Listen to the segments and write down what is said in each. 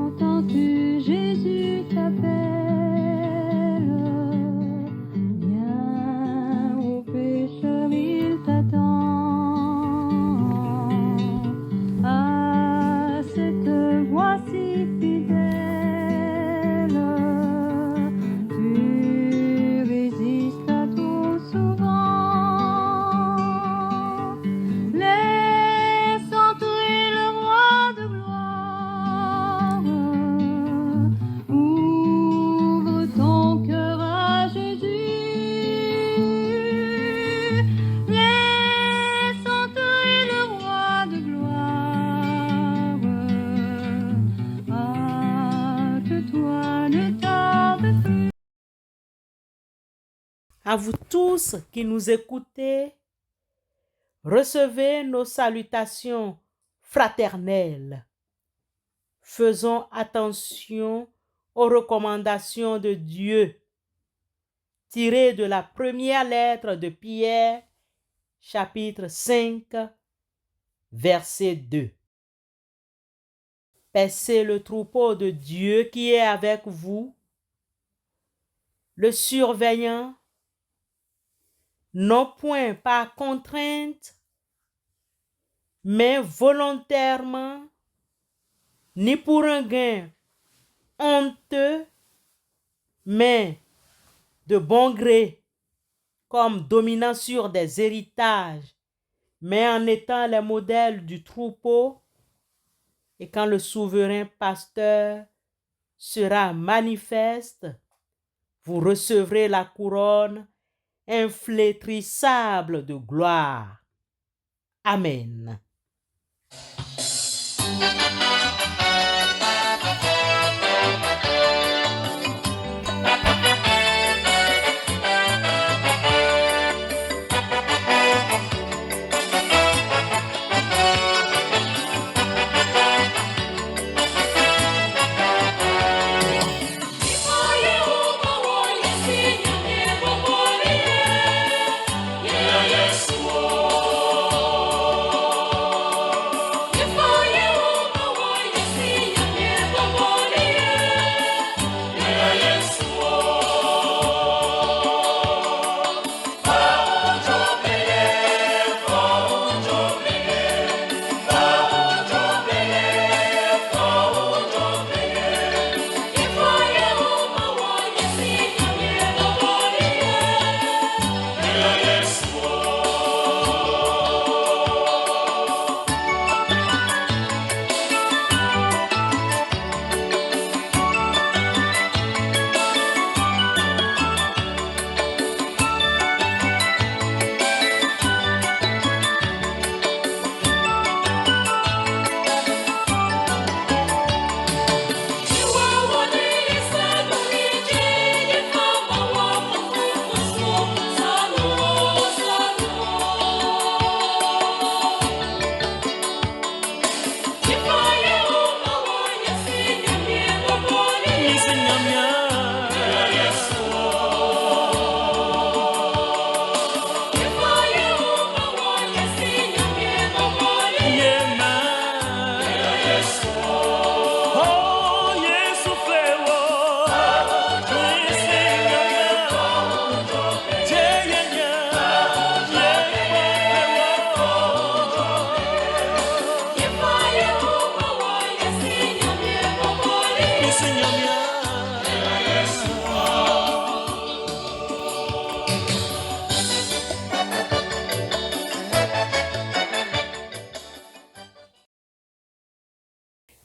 Entends-tu Jésus t'appelle, viens au pécheur, il t'attend. À cette voix si fidèle, tu résistes trop souvent. Laisse entrer le roi de gloire. Ouvre ton cœur à Jésus. Laisse entrer le roi de gloire. Hâte-toi, ne tarde plus. À vous tous qui nous écoutez, recevez nos salutations fraternelles. Faisons attention aux recommandations de Dieu tirées de la première lettre de Pierre, chapitre 5, verset 2. Paissez le troupeau de Dieu qui est avec vous, le surveillant, non point par contrainte, mais volontairement, ni pour un gain honteux, mais de bon gré, comme dominant sur des héritages, mais en étant les modèles du troupeau, et quand le souverain pasteur sera manifeste, vous recevrez la couronne inflétrissable de gloire. Amen.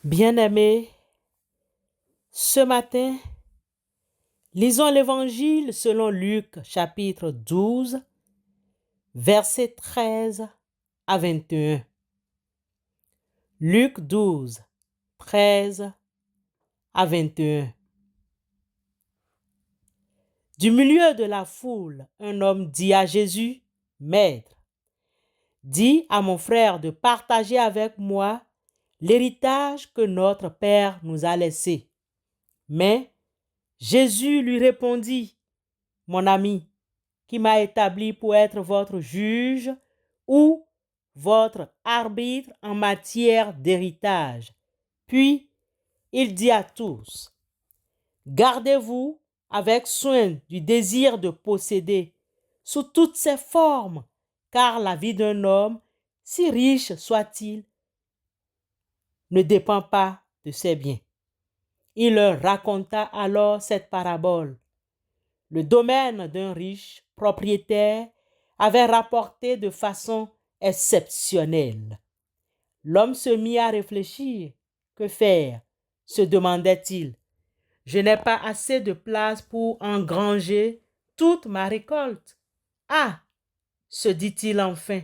Bien-aimés, ce matin, lisons l'Évangile selon Luc, chapitre 12, versets 13 à 21. Luc 12, 13 à 21. Du milieu de la foule, un homme dit à Jésus, « Maître, dis à mon frère de partager avec moi l'héritage que notre Père nous a laissé. » Mais Jésus lui répondit, « Mon ami, qui m'a établi pour être votre juge ou votre arbitre en matière d'héritage. Puis, il dit à tous, gardez-vous avec soin du désir de posséder sous toutes ses formes, car la vie d'un homme, si riche soit-il, ne dépend pas de ses biens. Il leur raconta alors cette parabole. Le domaine d'un riche propriétaire avait rapporté de façon exceptionnelle. L'homme se mit à réfléchir. Que faire? Se demandait-il. Je n'ai pas assez de place pour engranger toute ma récolte. Ah, se dit-il enfin,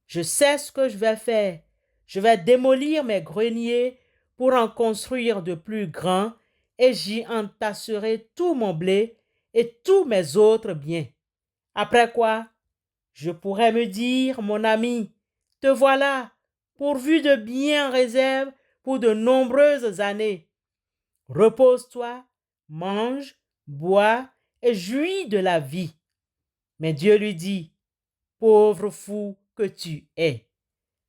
je sais ce que je vais faire. Je vais démolir mes greniers pour en construire de plus grands et j'y entasserai tout mon blé et tous mes autres biens. Après quoi, je pourrais me dire, mon ami, te voilà, pourvu de biens en réserve pour de nombreuses années. Repose-toi, mange, bois et jouis de la vie. Mais Dieu lui dit, pauvre fou que tu es,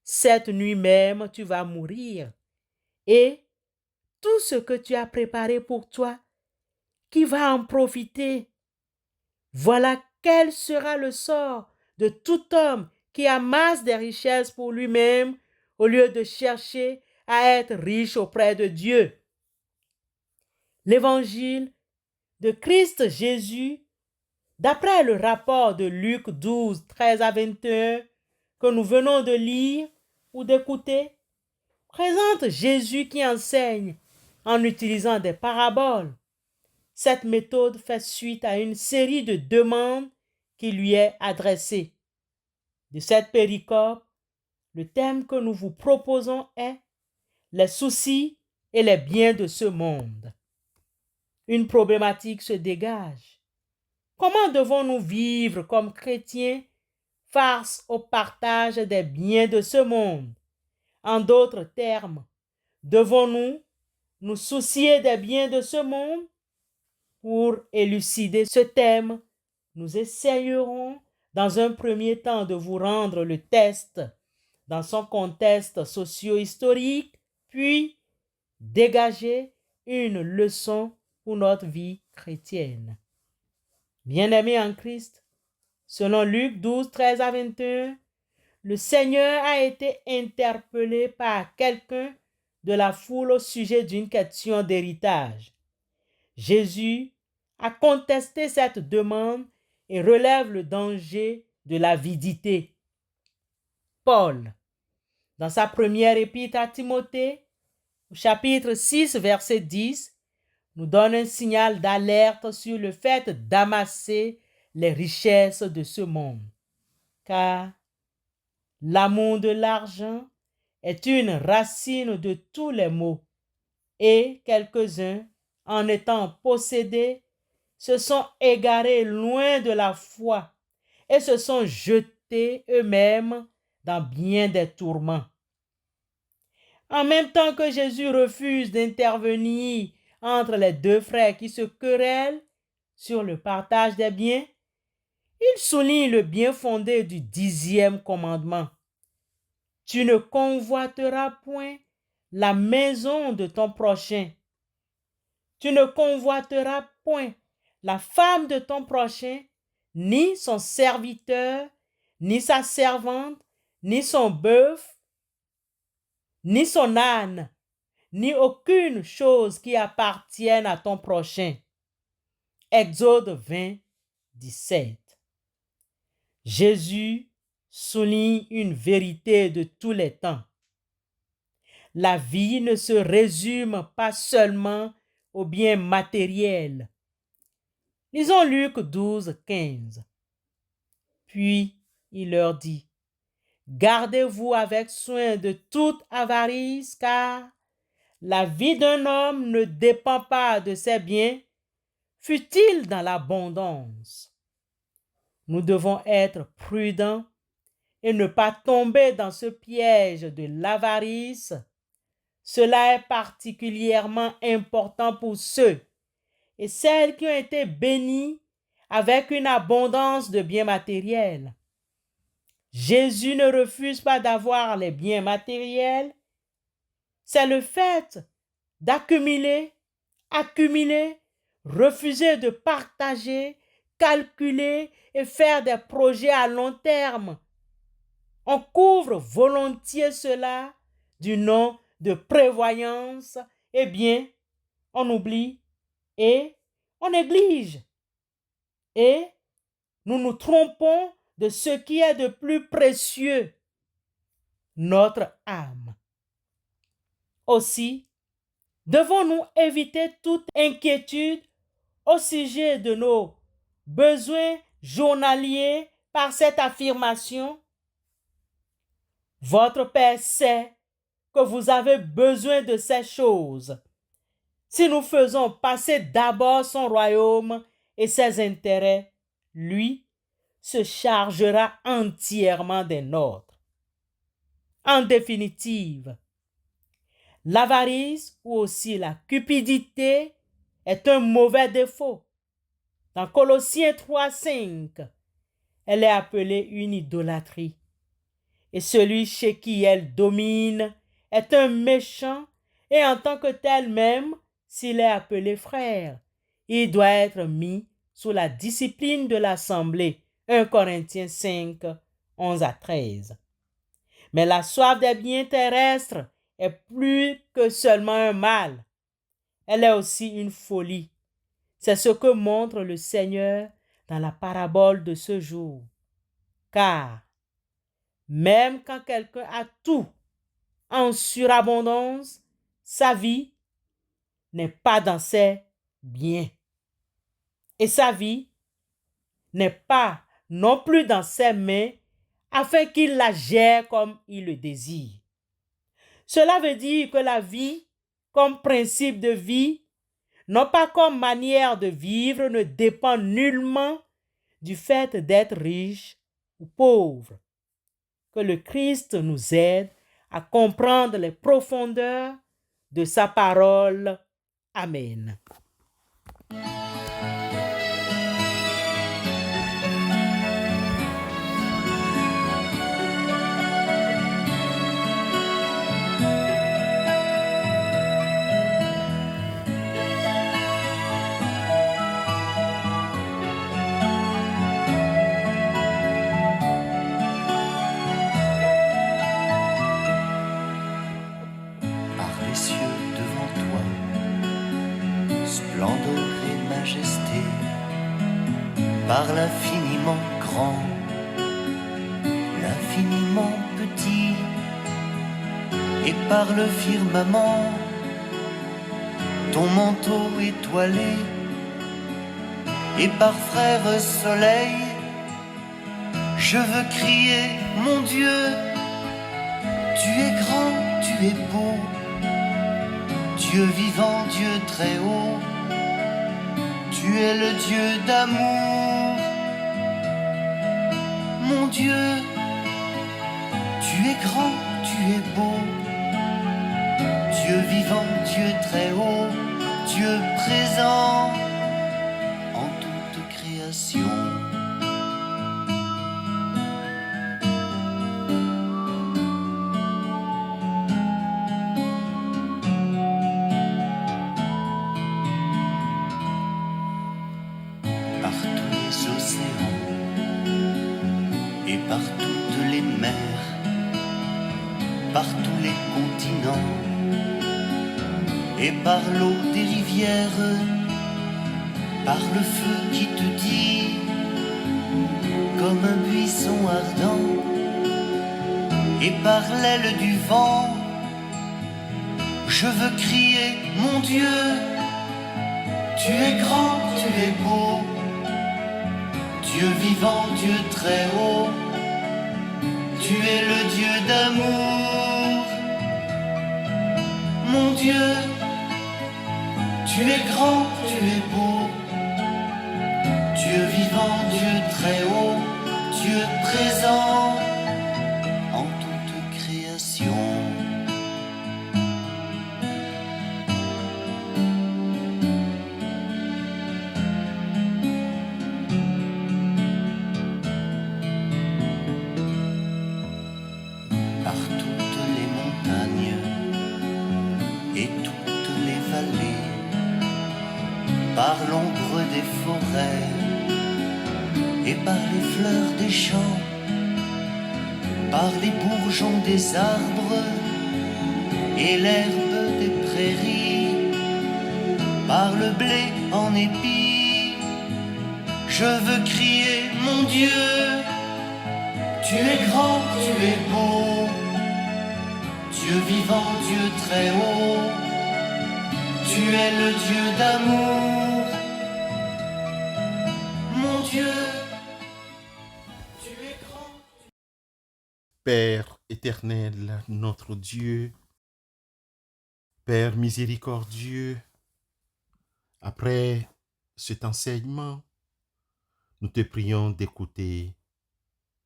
cette nuit même tu vas mourir. Et tout ce que tu as préparé pour toi, qui va en profiter? Voilà quel sera le sort de tout homme qui amasse des richesses pour lui-même au lieu de chercher à être riche auprès de Dieu. L'évangile de Christ Jésus, d'après le rapport de Luc 12, 13 à 21 que nous venons de lire ou d'écouter, présente Jésus qui enseigne en utilisant des paraboles. Cette méthode fait suite à une série de demandes qui lui est adressée. De cette péricope, le thème que nous vous proposons est les soucis et les biens de ce monde. Une problématique se dégage. Comment devons-nous vivre comme chrétiens face au partage des biens de ce monde? En d'autres termes, devons-nous nous soucier des biens de ce monde? Pour élucider ce thème, nous essayerons dans un premier temps de vous rendre le test dans son contexte socio-historique, puis dégager une leçon pour notre vie chrétienne. Bien-aimés en Christ, selon Luc 12, 13 à 21, le Seigneur a été interpellé par quelqu'un de la foule au sujet d'une question d'héritage. Jésus a contesté cette demande et relève le danger de l'avidité. Paul, dans sa première épître à Timothée, au chapitre 6, verset 10, nous donne un signal d'alerte sur le fait d'amasser les richesses de ce monde. Car l'amour de l'argent est une racine de tous les maux et quelques-uns, en étant possédés, se sont égarés loin de la foi et se sont jetés eux-mêmes dans bien des tourments. En même temps que Jésus refuse d'intervenir entre les deux frères qui se querellent sur le partage des biens, il souligne le bien fondé du 10e commandement. Tu ne convoiteras point la maison de ton prochain. Tu ne convoiteras point la femme de ton prochain, ni son serviteur, ni sa servante, ni son bœuf, ni son âne, ni aucune chose qui appartienne à ton prochain. Exode 20, 17. Jésus souligne une vérité de tous les temps. La vie ne se résume pas seulement aux biens matériels. Lisons Luc 12, 15. Puis il leur dit, gardez-vous avec soin de toute avarice, car la vie d'un homme ne dépend pas de ses biens, fût-il dans l'abondance. Nous devons être prudents et ne pas tomber dans ce piège de l'avarice. Cela est particulièrement important pour ceux et celles qui ont été bénis avec une abondance de biens matériels. Jésus ne refuse pas d'avoir les biens matériels. C'est le fait d'accumuler, accumuler, refuser de partager, calculer et faire des projets à long terme. On couvre volontiers cela du nom de prévoyance. Eh bien, on oublie et on néglige. Et nous nous trompons de ce qui est de plus précieux, notre âme. Aussi, devons-nous éviter toute inquiétude au sujet de nos besoins journaliers par cette affirmation? Votre Père sait que vous avez besoin de ces choses. Si nous faisons passer d'abord son royaume et ses intérêts, lui se chargera entièrement des nôtres. En définitive, l'avarice ou aussi la cupidité est un mauvais défaut. Dans Colossiens 3:5, elle est appelée une idolâtrie. Et celui chez qui elle domine est un méchant, et en tant que tel même, s'il est appelé frère, il doit être mis sous la discipline de l'assemblée. 1 Corinthiens 5, 11 à 13. Mais la soif des biens terrestres est plus que seulement un mal. Elle est aussi une folie. C'est ce que montre le Seigneur dans la parabole de ce jour. Car même quand quelqu'un a tout en surabondance, sa vie n'est pas dans ses biens. Et sa vie n'est pas non plus dans ses mains afin qu'il la gère comme il le désire. Cela veut dire que la vie, comme principe de vie, non pas comme manière de vivre, ne dépend nullement du fait d'être riche ou pauvre. Que le Christ nous aide à comprendre les profondeurs de sa parole. Amen. Splendeur et majesté, par l'infiniment grand, l'infiniment petit, et par le firmament, ton manteau étoilé, et par frère soleil, je veux crier, mon Dieu, tu es grand, tu es beau, Dieu vivant, Dieu très haut, tu es le Dieu d'amour. Mon Dieu, tu es grand, tu es beau, Dieu vivant, Dieu très haut, Dieu présent en toute création. Par toutes les mers, par tous les continents, et par l'eau des rivières, par le feu qui te dit, comme un buisson ardent, et par l'aile du vent, je veux crier, mon Dieu, tu es grand, tu es beau, Dieu vivant, Dieu très haut, tu es le Dieu d'amour. Mon Dieu, tu es grand, tu es beau, Dieu vivant, Dieu très haut, Dieu présent en toute création. par toutes les montagnes et toutes les vallées, par l'ombre des forêts et par les fleurs des champs, par les bourgeons des arbres et l'herbe des prairies, par le blé en épis. Je veux crier, mon Dieu, tu es grand, tu es beau, Dieu vivant, Dieu très haut, tu es le Dieu d'amour, mon Dieu, tu es grand. Père éternel, notre Dieu, Père miséricordieux, après cet enseignement, nous te prions d'écouter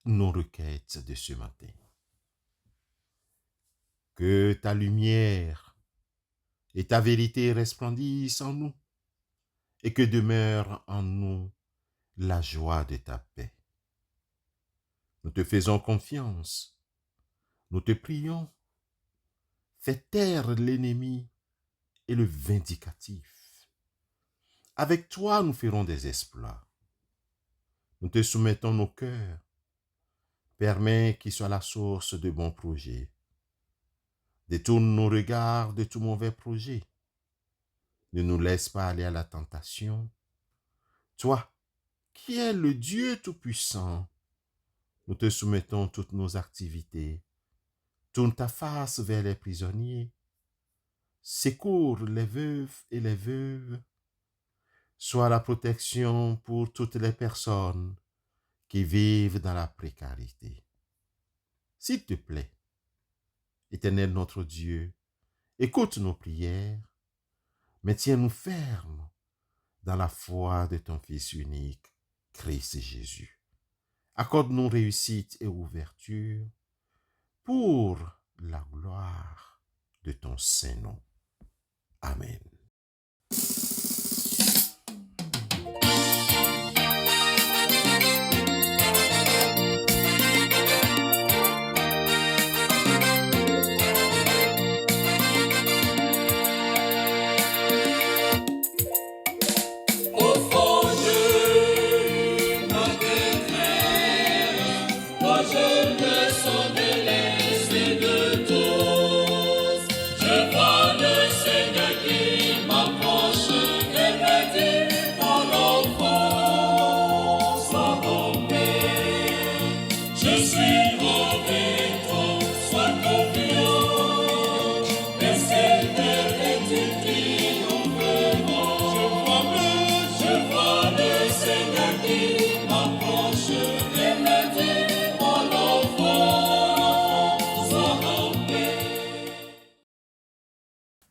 nos requêtes de ce matin. Que ta lumière et ta vérité resplendissent en nous et que demeure en nous la joie de ta paix. Nous te faisons confiance, nous te prions, fais taire l'ennemi et le vindicatif. Avec toi, nous ferons des exploits. Nous te soumettons nos cœurs. Permets qu'il soit la source de bons projets. Détourne nos regards de tout mauvais projet. Ne nous laisse pas aller à la tentation. Toi, qui es le Dieu Tout-Puissant, nous te soumettons toutes nos activités. Tourne ta face vers les prisonniers. Secours les veufs et les veuves. Sois la protection pour toutes les personnes qui vivent dans la précarité. S'il te plaît, Éternel notre Dieu, écoute nos prières, mais tiens-nous fermes dans la foi de ton Fils unique, Christ Jésus. Accorde-nous réussite et ouverture pour la gloire de ton Saint-Nom. Amen.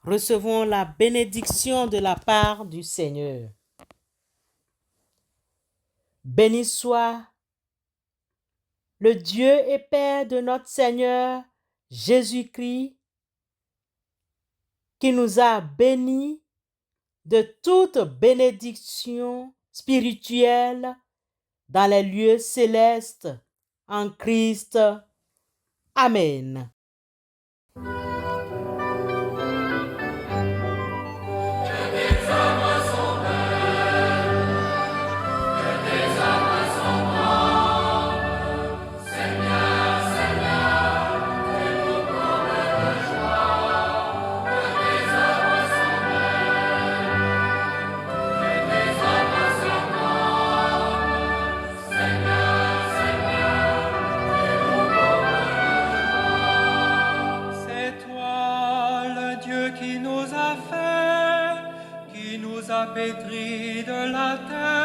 Recevons la bénédiction de la part du Seigneur. Béni soit le Dieu et Père de notre Seigneur Jésus-Christ, qui nous a bénis de toute bénédiction spirituelle dans les lieux célestes en Christ. Amen. Pétri de la terre.